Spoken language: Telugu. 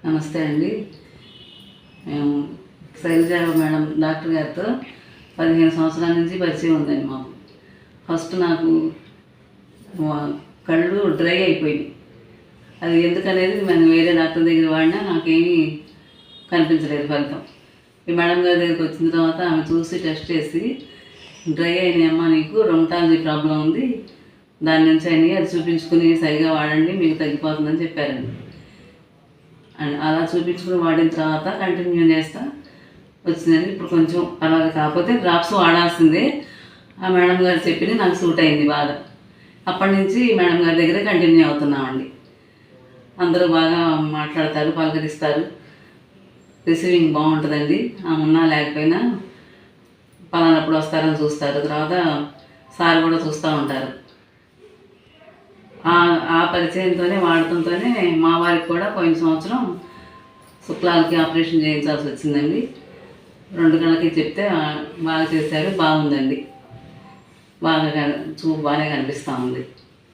నమస్తే అండి. మేము శైలజ మేడం డాక్టర్ గారితో 15 సంవత్సరాల నుంచి పరిచయం ఉందండి మాకు. ఫస్ట్ నాకు కళ్ళు డ్రై అయిపోయింది. అది ఎందుకనేది మనం వేరే డాక్టర్ దగ్గర వాడినా నాకేమీ కనిపించలేదు ఫలితం. ఈ మేడం గారి దగ్గరికి వచ్చిన తర్వాత ఆమె చూసి టెస్ట్ చేసి, డ్రై అయినాయమ్మా, నీకు రొమటాలజీ ప్రాబ్లం ఉంది, దాని నుంచి అయినాయి, అది చూపించుకుని సరిగా వాడండి, మీకు తగ్గిపోతుందని చెప్పారండి. అండ్ అలా చూపించుకుని వాడిన తర్వాత కంటిన్యూ చేస్తా వచ్చిందండి. ఇప్పుడు కొంచెం అలాగే, కాకపోతే డ్రాప్స్ వాడాల్సిందే. ఆ మేడం గారు చెప్పింది నాకు సూట్ అయింది బాగా. అప్పటి నుంచి మేడం గారి దగ్గర కంటిన్యూ అవుతున్నామండి. అందరూ బాగా మాట్లాడతారు, పలకరిస్తారు, రిసీవింగ్ బాగుంటుందండి. ఉన్నా లేకపోయినా పలానప్పుడు వస్తారని చూస్తారు. తర్వాత సార్ కూడా చూస్తూ ఉంటారు. ఆ పరిచయంతోనే వాడటంతోనే మా వారికి కూడా పోయిన సంవత్సరం శుక్లాలకి ఆపరేషన్ చేయించాల్సి వచ్చిందండి. 2 కళ్ళకి చెప్తే బాగా చేశారు, బాగుందండి, బాగానే కనిపిస్తూ ఉంది.